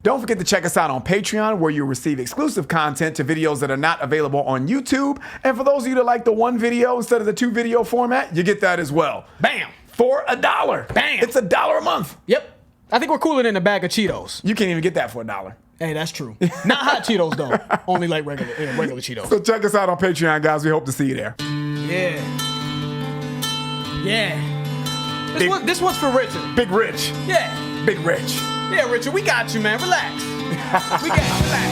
Don't forget to check us out on Patreon, where you'll receive exclusive content to videos that are not available on YouTube. And for those of you that like the one video instead of the 2 video format, you get that as well. Bam. For $1. Bam. It's $1 a month. Yep. I think we're cooler than a bag of Cheetos. You can't even get that for $1. Hey, that's true. Not hot Cheetos, though. Only like regular Cheetos. So check us out on Patreon, guys. We hope to see you there. Yeah. Yeah. This one's for Richard. Big Rich. Yeah. Big Rich. Yeah, Richard, we got you, man. Relax. We got you. Relax.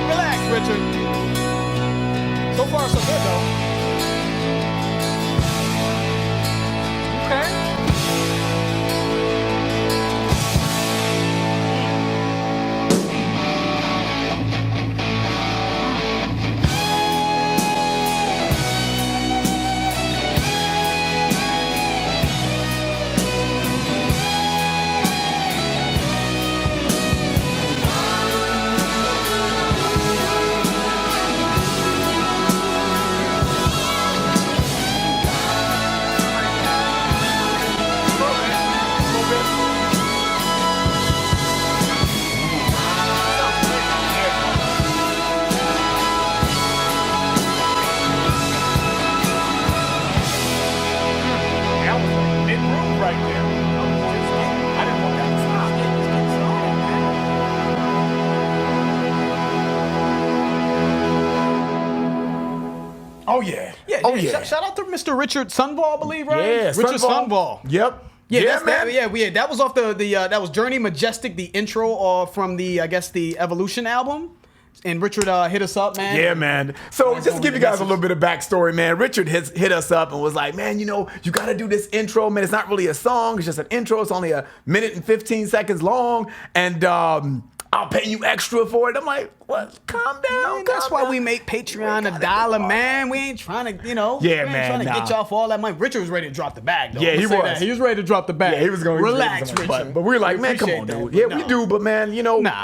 Relax, Richard. So far, so good, though. Okay. Oh, yeah. Shout out to Mr. Richard Sunval, I believe, right? Yeah, Richard Sunval. Yep. Yeah, man. That was off that was Journey Majestic, the intro from the Evolution album. And Richard hit us up, man. Yeah, man. So just to give you guys a little bit of backstory, man, Richard hit us up and was like, man, you got to do this intro, man. It's not really a song. It's just an intro. It's only 1minute and 15 seconds long. And I'll pay you extra for it. I'm like, what? Calm down. Man, that's why we make Patreon $1, man. We ain't trying to, trying to get y'all for all that money. Richard was ready to drop the bag, though. Yeah, he was. He was ready to drop the bag. Yeah, he was going to relax, Richard. But we were like, man, come on, dude. Yeah, we do, but man,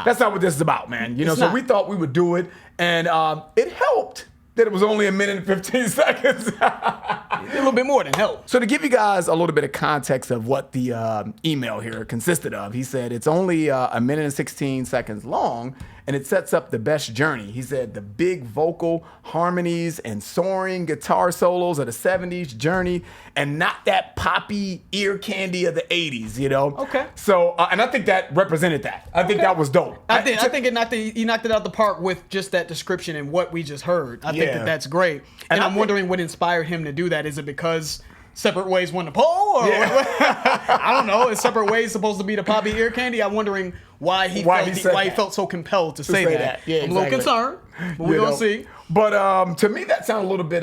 that's not what this is about, man. So we thought we would do it, and it helped that it was only 1minute and 15 seconds. A little bit more than help. So to give you guys a little bit of context of what the email here consisted of, he said it's only 1minute and 16 seconds long, and it sets up the best journey. He said the big vocal harmonies and soaring guitar solos of the 70s Journey, and not that poppy ear candy of the 80s, Okay. So, and I think that represented that. I think that was dope. I think he knocked it out the park with just that description and what we just heard. I think that's great. And I'm wondering what inspired him to do that. Is it because Separate Ways won the poll? Or I don't know. Is Separate Ways supposed to be the poppy ear candy? I'm wondering why he felt so compelled to say that. Yeah, I'm a little concerned, but we're going to see. But to me, that sounded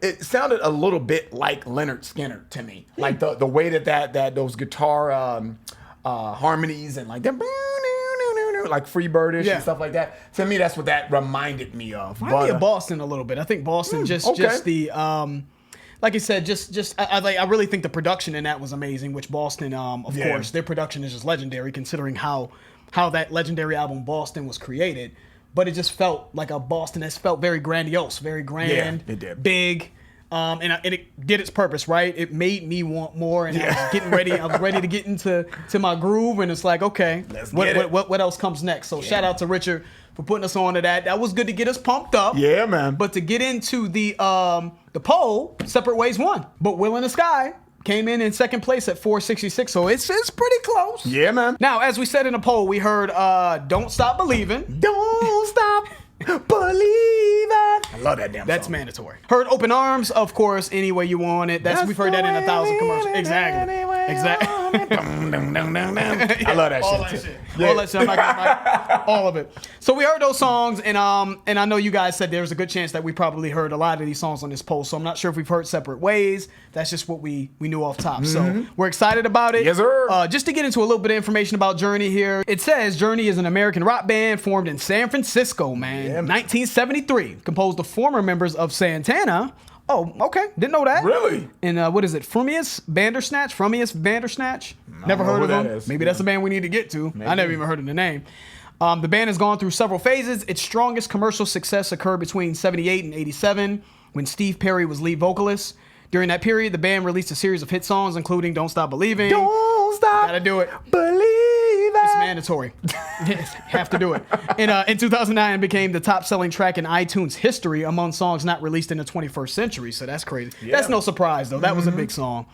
it sounded a little bit like Leonard Skinner to me. Like the way that those guitar harmonies and like them, like Freebirdish and stuff like that. To me, that's what that reminded me of. Reminded me of Boston a little bit. I think Boston just the like I said, I really think the production in that was amazing. Which Boston, of course, their production is just legendary, considering how that legendary album Boston was created. But it just felt like a Boston that felt very grandiose, very grand, it did. Big. And it did its purpose, right? It made me want more, and I was getting ready. I was ready to get into my groove, and it's like, okay, what else comes next? So shout out to Richard for putting us on to that. That was good to get us pumped up. Yeah, man. But to get into the poll, Separate Ways won, but Will in the Sky came in second place at 466, so it's pretty close. Yeah, man. Now, as we said in the poll, we heard "Don't Stop Believing." Don't stop believing. I love that damn That's song. Mandatory. Heard "Open Arms," of course. Any way you want it. We've heard that in 1,000 commercials. Exactly. I love that all shit. That shit. Yeah. All that shit. I'm not gonna all of it. So we heard those songs, and I know you guys said there's a good chance that we probably heard a lot of these songs on this poll. So I'm not sure if we've heard "Separate Ways." That's just what we knew off top. Mm-hmm. So we're excited about it. Yes, sir. Just to get into a little bit of information about Journey here, it says Journey is an American rock band formed in San Francisco, man. 1973, composed of former members of Santana. Oh, okay. Didn't know that. Really? And what is it? Frumious Bandersnatch? Never heard of them. Maybe that's a band we need to get to. Maybe. I never even heard of the name. The band has gone through several phases. Its strongest commercial success occurred between 78 and 87 when Steve Perry was lead vocalist. During that period, the band released a series of hit songs, including "Don't Stop Believing." Don't stop. Gotta do it. Believing. It's Mandatory. Have to do it. In 2009, it became the top-selling track in iTunes history among songs not released in the 21st century. So that's crazy. Yeah. That's no surprise, though. That was a big song.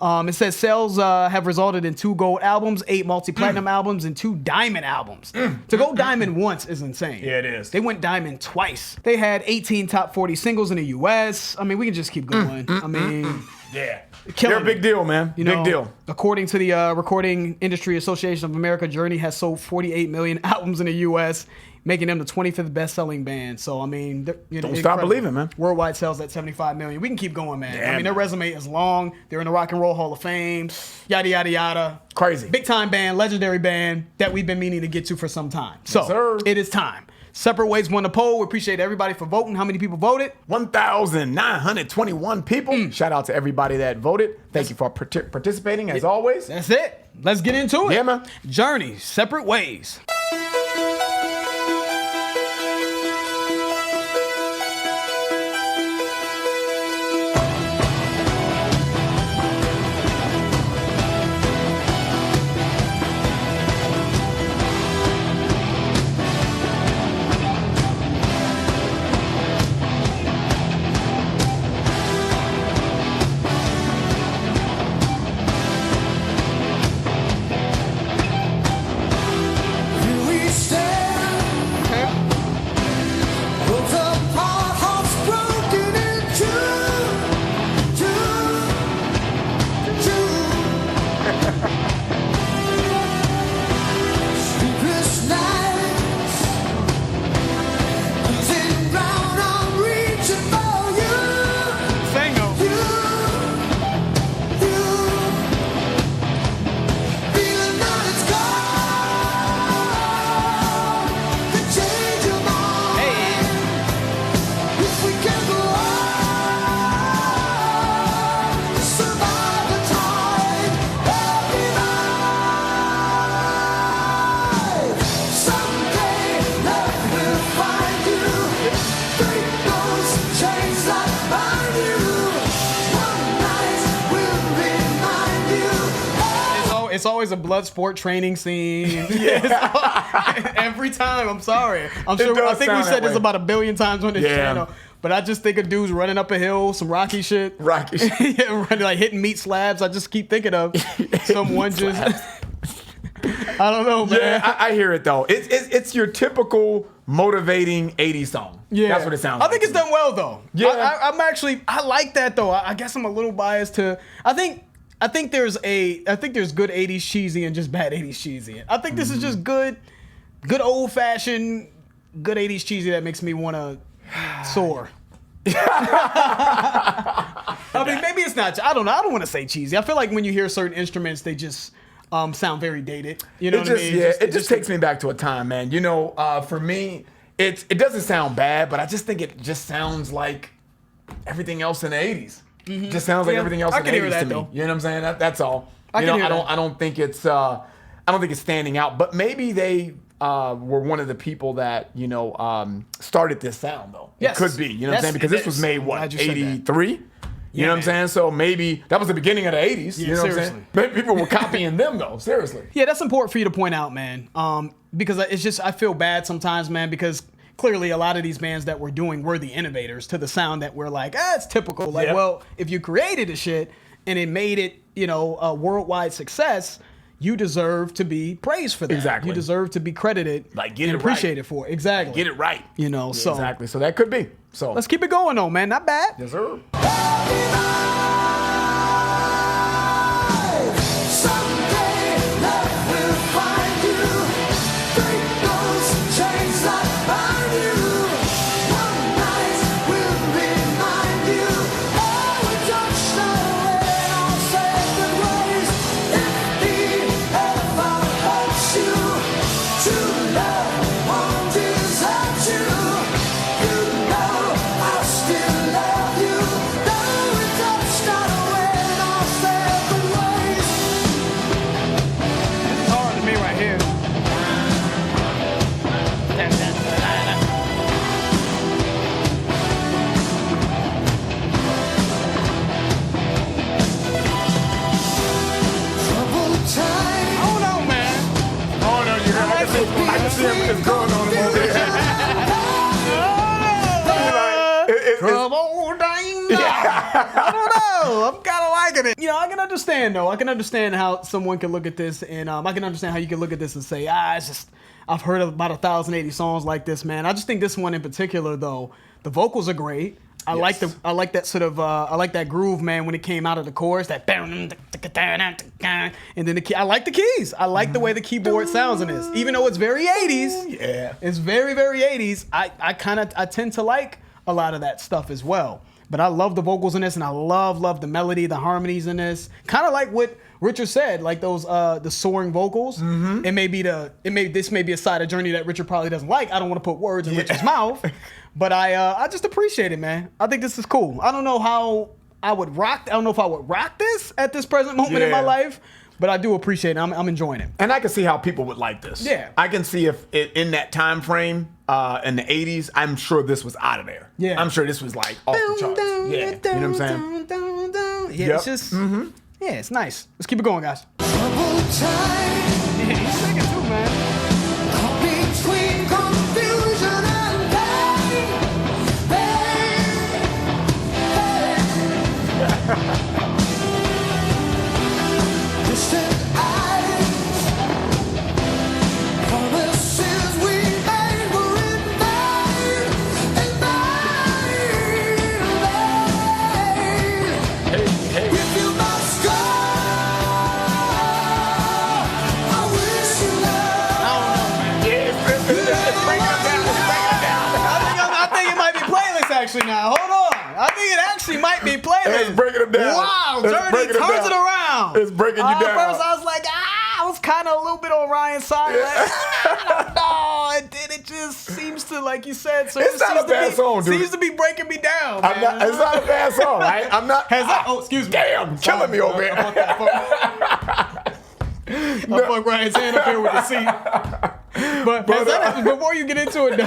It says sales have resulted in 2 gold albums, 8 multi-platinum albums, and 2 diamond albums. To go diamond once is insane. Yeah, it is. They went diamond twice. They had 18 top 40 singles in the U.S. I mean, we can just keep going. I mean... Yeah. They're a big deal, man. Big deal. According to the Recording Industry Association of America, Journey has sold 48 million albums in the U.S., making them the 25th best-selling band. So, I mean... Don't stop believing, man. Worldwide sales at 75 million. We can keep going, man. Damn, I mean, their resume is long. They're in the Rock and Roll Hall of Fame. Yada, yada, yada. Crazy. Big-time band, legendary band that we've been meaning to get to for some time. So, it is time. Separate Ways won the poll. We appreciate everybody for voting. How many people voted? 1,921 people. Shout out to everybody that voted. Thank you for participating, as always. That's it. Let's get into it. Yeah, man. Journey, Separate Ways. It's always a blood sport training scene. Yeah. Every time. I'm sorry. I think we said this about 1 billion times on this channel. But I just think of dudes running up a hill, some Rocky shit. Yeah, running, like hitting meat slabs. I just keep thinking of someone just... I don't know, man. Yeah, I hear it, though. It's your typical motivating 80s song. Yeah. That's what it sounds like. I think it's done well, though. Yeah. I like that, though. I guess I'm a little biased to... I think there's good 80s cheesy and just bad 80s cheesy. I think this is just good old fashioned good 80s cheesy that makes me want to soar. I mean, maybe it's not. I don't know. I don't want to say cheesy. I feel like when you hear certain instruments, they just sound very dated. You know what I mean? Yeah, it just takes me back to a time, man. You know, for me, it doesn't sound bad, but I just think it just sounds like everything else in the 80s. Mm-hmm. Just sounds like everything else in the 80s to me. Though. You know what I'm saying? That's all. I don't think it's standing out. But maybe they were one of the people that started this sound though. Yes. It could be. You know what I'm saying? Because this was made 83. You know what I'm saying? So maybe that was the beginning of the 80s. Yeah, you know what I'm saying? Maybe people were copying them though. Seriously. Yeah, that's important for you to point out, man. Because it's just I feel bad sometimes, man, because clearly a lot of these bands that we're doing were the innovators to the sound that we're like, it's typical. Like, well, if you created a shit and it made it, a worldwide success, you deserve to be praised for that. Exactly. You deserve to be credited and appreciated for it. Exactly. Get it right. So exactly. So that could be. So let's keep it going though, man. Not bad. Yes, sir. is growing on him over here. Come on, I don't know. I'm kind of liking it. You know, I can understand though. I can understand how someone can look at this, and I can understand how you can look at this and say, it's just I've heard of about 1,080 songs like this, man. I just think this one in particular, though, the vocals are great. I like that sort of I like that groove, man. When it came out of the chorus, that and then I like the keys. I like the way the keyboard sounds in this, even though it's very 80s. Yeah, it's very 80s. I tend to like a lot of that stuff as well. But I love the vocals in this, and I love the melody, the harmonies in this. Kind of like what Richard said, like those the soaring vocals. Mm-hmm. This may be a side of Journey that Richard probably doesn't like. I don't want to put words in Richard's mouth, but I just appreciate it, man. I think this is cool. I don't know how I would rock. I don't know if I would rock this at this present moment in my life. But I do appreciate it. I'm enjoying it. And I can see how people would like this. Yeah. I can see if in that time frame in the 80s, I'm sure this was out of there. Yeah. I'm sure this was like off the charts. Yeah. You know what I'm saying? Yeah, it's just, yeah, it's nice. Let's keep it going, guys. Yeah, he's singing too, man. Now, hold on. I think it actually might be playlist. It's breaking them down. Wow, Journey turns it around. It's breaking you down. At first, I was like, I was kind of a little bit on Ryan's side. Like, I don't know. And then it just seems to, like you said, so it's not a bad song, dude. Seems to be breaking me down. It's not a bad song, right? I'm not. Oh, excuse me. Damn, killing me over here. I fuck Ryan's hand up here with the seat. But before you get into it,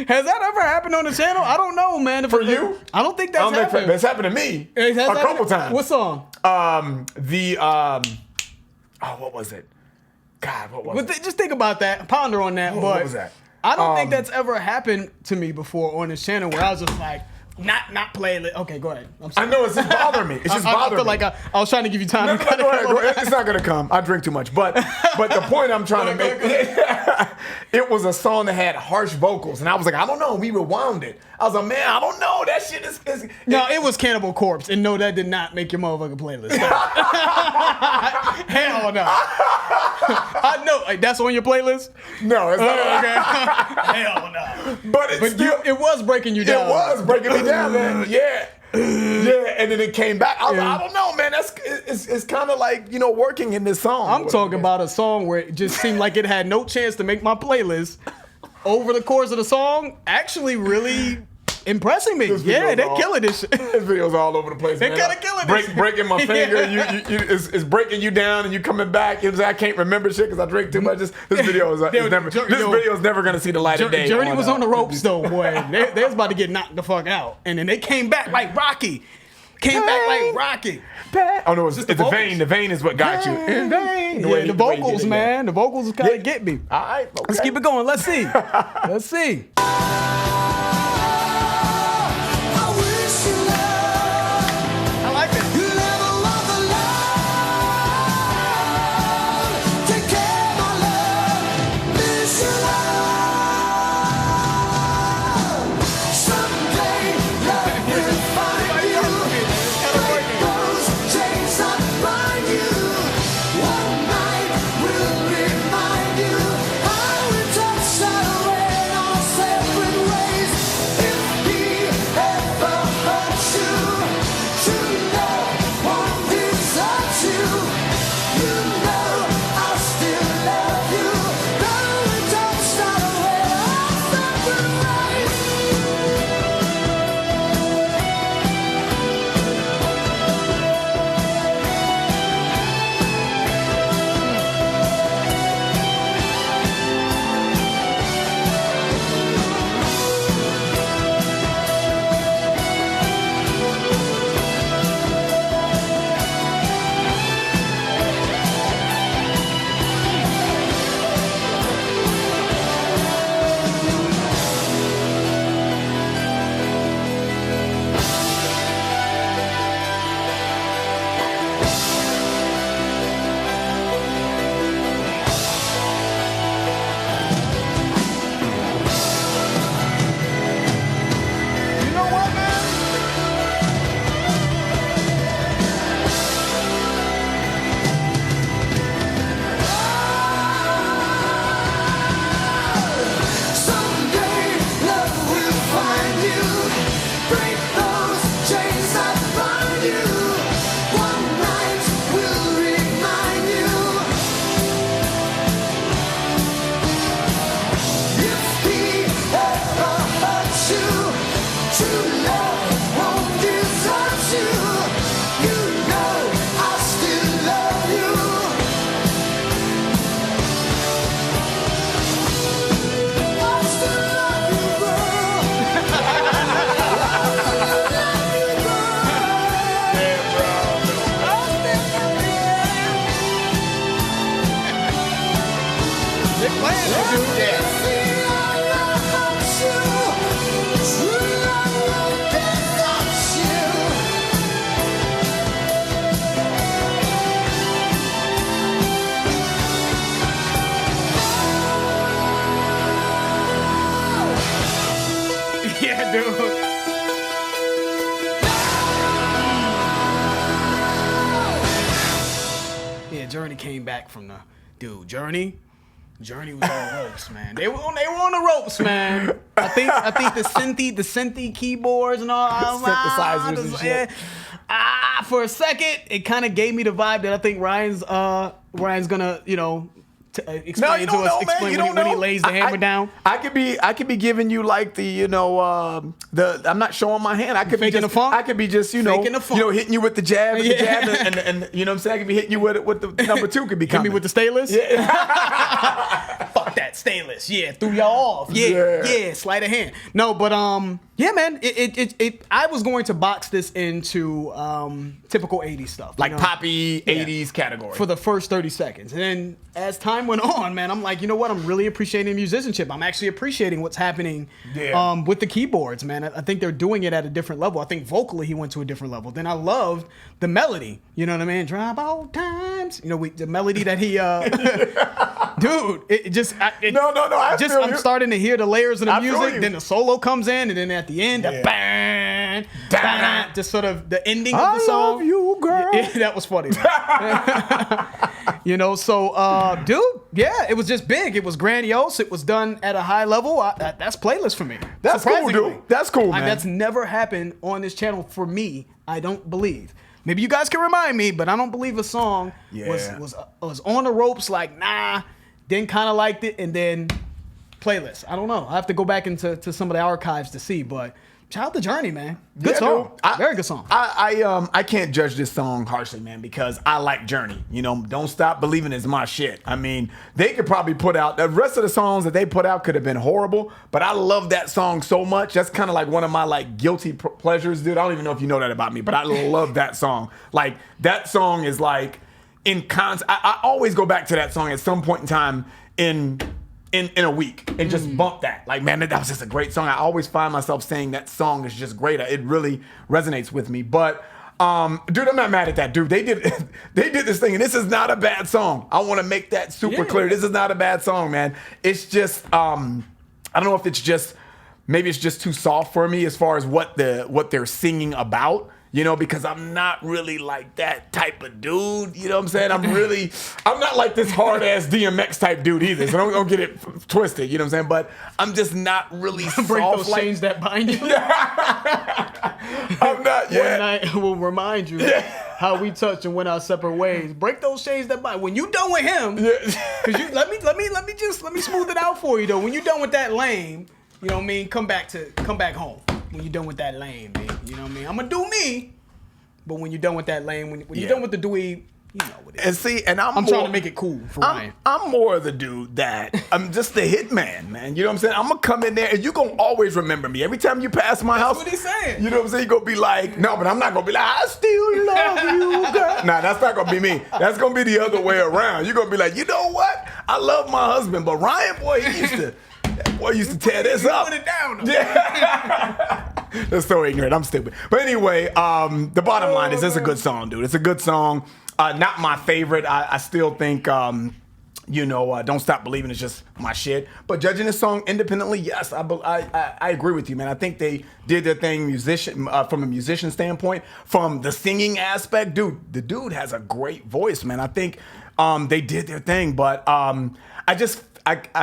has that ever happened on the channel? I don't know, man. For you? I don't think that's happened. That's happened to me a couple times. What song? What was it? God, what was it? Just think about that. Ponder on that. What was that? I don't think that's ever happened to me before on this channel where I was just like, not playing it. Okay, go ahead. I know it's just bothering me. It's just bothering me. I feel like I was trying to give you time. No, go ahead. It's not gonna come. I drink too much. But the point I'm trying to make, it was a song that had harsh vocals, and I was like, I don't know. We rewound it. I was like, man, I don't know. That shit is. No, it was Cannibal Corpse, and no, that did not make your motherfucking playlist. Hell no. I know. Like, that's on your playlist? No, it's not. Okay. Hell no. But it was breaking you down. It was breaking me down, man. Yeah. Yeah, and then it came back. I was like, I don't know, man. It's kind of like, working in this song. I'm talking about a song where it just seemed like it had no chance to make my playlist. Over the course of the song, actually really impressing me. Yeah, they're killing this shit. This video's all over the place, man. They're kind of killing this. Breaking my finger. It's breaking you down, and you coming back. I can't remember shit because I drink too much. This video is never gonna see the light of day. Journey was on the ropes though, boy. They was about to get knocked the fuck out, and then they came back like Rocky. Oh no, it's the vein. The vein is what got you. In vain. Yeah, the vocals, man. The vocals kind of get me. All right, okay. Let's keep it going. Let's see. Let's see. Journey came back from the Journey was on the ropes, man. They were on the ropes, man. I think the synthy keyboards and all synthesizers and shit. For a second, it kind of gave me the vibe that I think Ryan's gonna, explain to us. Explain when he lays the hammer down. I could be giving you like the I'm not showing my hand. I could be faking just the funk? I could be just Faking the funk. hitting you with the jab and Yeah. the jab and you know what I'm saying. I could be hitting you with the number 2 could be Hit coming. me with the stainless. Fuck that stainless. Yeah, threw y'all off. Yeah, sleight of hand. No, but yeah, man. It I was going to box this into typical 80s stuff, like poppy 80s category for the first 30 seconds, and then as time went on, man, I'm like, you know what? I'm really appreciating musicianship. I'm actually appreciating what's happening with the keyboards, man. I think they're doing it at a different level. I think vocally he went to a different level. Then I loved the melody. You know what I mean? Drive all times. The melody that he, dude. It just No, I feel I'm you. starting to hear the layers of the I feel music. you. Then the solo comes in, and then at the end, the bang, bang, just sort of the ending of the song. I love you, girl. Yeah, that was funny. Dude, yeah, it was just big. It was grandiose. It was done at a high level. That's playlist for me. That's cool, Surprisingly. dude. That's cool, man. That's never happened on this channel for me. I don't believe. Maybe you guys can remind me, but I don't believe a song was on the ropes. Like, nah, then kind of liked it, and then playlist. I don't know. I have to go back into some of the archives to see, but. Shout out to Journey, man. Good song. Very good song. I can't judge this song harshly, man, because I like Journey. Don't Stop Believing is my shit. I mean, they could probably put out, the rest of the songs that they put out could have been horrible, but I love that song so much. That's kind of like one of my like guilty pleasures, dude. I don't even know if you know that about me, but I love that song. Like, that song is like, I always go back to that song at some point in time in a week and just bump that. Like, man, that was just a great song. I always find myself saying that song is just great. It really resonates with me. But dude, I'm not mad at that, dude. They did this thing, and this is not a bad song. I want to make that super clear. This is not a bad song, man. It's just I don't know if it's just maybe it's just too soft for me as far as what they're singing about. Because I'm not really like that type of dude. You know what I'm saying? I'm not like this hard ass DMX type dude either. So don't get it twisted. You know what I'm saying? But I'm just not really soft. Break those chains that bind you. I'm not. Yeah. One night will remind you how we touch and went our separate ways. Break those chains that bind. When you done with him, because you let me smooth it out for you though. When you done with that lame, you know what I mean? Come back home. When you're done with that lame, man. You know what I mean? I'm going to do me. But when you're done with that lame, when you're done with the dweeb, you know what it is. And see, and I'm trying to make it cool for Ryan. I'm more of the dude that I'm just the hitman, man. You know what I'm saying? I'm going to come in there and you're going to always remember me. Every time you pass my house. That's what he's saying. You know what I'm saying? You're going to be like, no, but I'm not going to be like, I still love you, girl. Nah, that's not going to be me. That's going to be the other way around. You're going to be like, you know what? I love my husband, but Ryan, boy, he used to tear this up. Put it down. Yeah. That's so ignorant. I'm stupid. But anyway, the bottom line is it's a good song, dude. It's a good song. Not my favorite. I still think, Don't Stop Believing is just my shit. But judging this song independently, yes, I agree with you, man. I think they did their thing from a musician standpoint. From the singing aspect, dude, the dude has a great voice, man. I think they did their thing. But I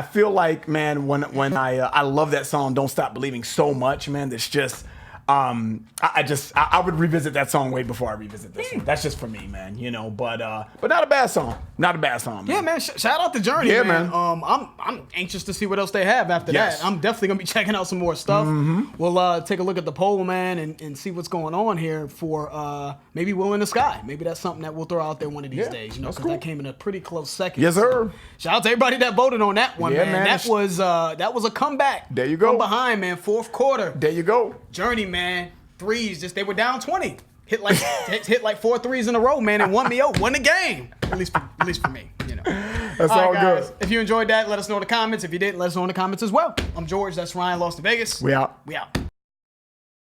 feel like, man, when I love that song, Don't Stop Believing so much, man, that's just, I would revisit that song way before I revisit this one. That's just for me, man, but not a bad song. Not a bad song, man. Yeah, man, shout out to Journey, yeah, man. I'm anxious to see what else they have after that. I'm definitely going to be checking out some more stuff. We'll take a look at the poll, man, and see what's going on here for maybe Will in the Sky. Maybe that's something that we'll throw out there one of these days, because that came in a pretty close second. Yes, sir. Shout out to everybody that voted on that one, Yeah, man. That was a comeback. There you go. From behind, man. Fourth quarter. There you go. Journey, man. Threes, they were down 20. Hit like 4 threes in a row, man, and won the game. At least for me, That's all guys, good. If you enjoyed that, let us know in the comments. If you didn't, let us know in the comments as well. I'm George. That's Ryan. Lost to Vegas. We out. We out.